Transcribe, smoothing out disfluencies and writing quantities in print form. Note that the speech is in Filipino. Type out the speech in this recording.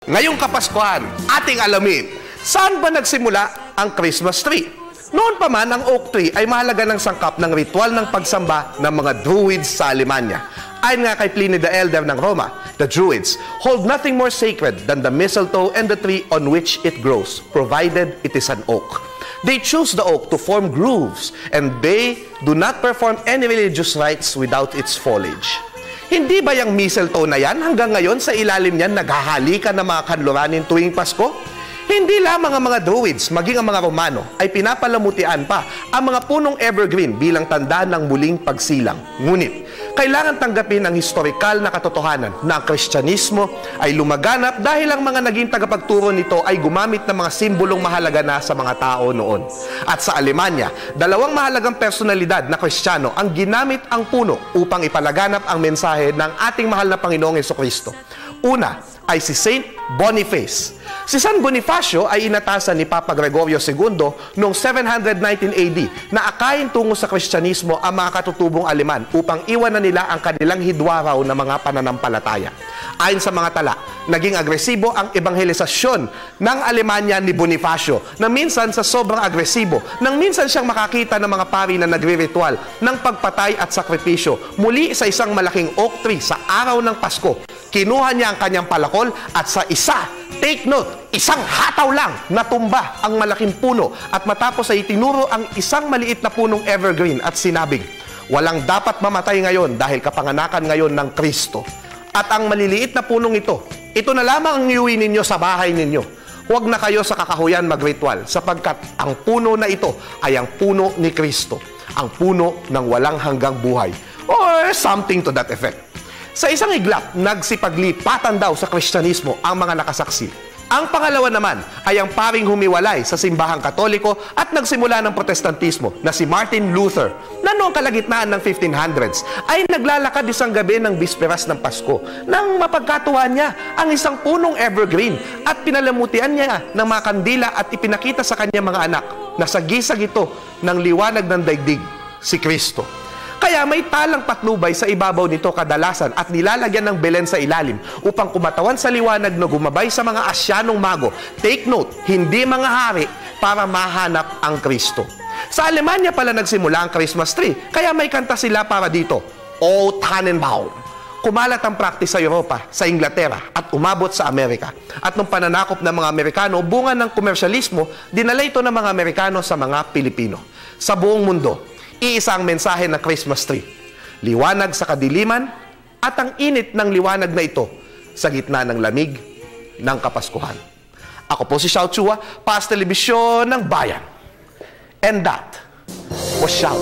Ngayong Kapaskuhan, ating alamin, saan ba nagsimula ang Christmas tree? Noon pa man, ang oak tree ay mahalaga ng sangkap ng ritual ng pagsamba ng mga Druids sa Alemanya. Ayon nga kay Pliny the Elder ng Roma, the Druids hold nothing more sacred than the mistletoe and the tree on which it grows, provided it is an oak. They choose the oak to form grooves, and they do not perform any religious rites without its foliage. Hindi ba yung mistletoe na yan hanggang ngayon sa ilalim niyan naghahalikan ng mga kanluranin tuwing Pasko? Hindi lamang ang mga Druids, maging ang mga Romano ay pinapalamutian pa ang mga punong evergreen bilang tanda ng muling pagsilang. Ngunit, kailangan tanggapin ang historikal na katotohanan na ang Kristyanismo ay lumaganap dahil ang mga naging tagapagturo nito ay gumamit ng mga simbolong mahalaga na sa mga tao noon. At sa Alemanya, dalawang mahalagang personalidad na Kristiyano ang ginamit ang puno upang ipalaganap ang mensahe ng ating mahal na Panginoong Jesucristo. Una ay si Saint Boniface. Si San Bonifacio ay inatasan ni Papa Gregorio II noong 719 AD na akayin tungo sa Kristyanismo ang mga katutubong Aleman upang iwanan nila ang kanilang hidwaraw na mga pananampalataya. Ayon sa mga tala, naging agresibo ang ebanghelisasyon ng Alemanya ni Bonifacio na minsan sa sobrang agresibo, nang minsan siyang makakita ng mga pari na nagre-ritual ng pagpatay at sakripisyo muli sa isang malaking oak tree sa araw ng Pasko. Kinuha niya ang kanyang palakol at sa isa, take note, isang hataw lang natumba ang malaking puno at matapos ay itinuro ang isang maliit na punong evergreen at sinabing, walang dapat mamatay ngayon dahil kapanganakan ngayon ng Kristo. At ang maliliit na punong ito na lamang ang iuwi ninyo sa bahay ninyo. Huwag na kayo sa kakahuyan mag-ritual sapagkat ang puno na ito ay ang puno ni Kristo, ang puno ng walang hanggang buhay. Or something to that effect. Sa isang iglap, nagsipaglipatan daw sa Kristyanismo ang mga nakasaksi. Ang pangalawa naman ay ang paring humiwalay sa simbahang Katoliko at nagsimula ng Protestantismo na si Martin Luther na noong kalagitnaan ng 1500s ay naglalakad isang gabi ng bisperas ng Pasko nang mapagkatuwa niya ang isang punong evergreen at pinalamutian niya ng mga kandila at ipinakita sa kanyang mga anak na sagisag ito ng liwanag ng daigdig, si Kristo. Kaya may talang patnubay sa ibabaw nito kadalasan at nilalagyan ng belen sa ilalim upang kumatawan sa liwanag na gumabay sa mga Asyanong mago. Take note, hindi mga hari para mahanap ang Kristo. Sa Alemanya pala nagsimula ang Christmas tree, kaya may kanta sila para dito, O Tannenbaum. Kumalat ang practice sa Europa, sa Inglaterra at umabot sa Amerika. At nung pananakop ng mga Amerikano, bunga ng komersyalismo, dinala ito ng mga Amerikano sa mga Pilipino. Sa buong mundo, iisa ang mensahe ng Christmas tree. Liwanag sa kadiliman at ang init ng liwanag na ito sa gitna ng lamig ng Kapaskuhan. Ako po si Xiao Chua, para sa Telebisyon ng Bayan. And that was Xiao.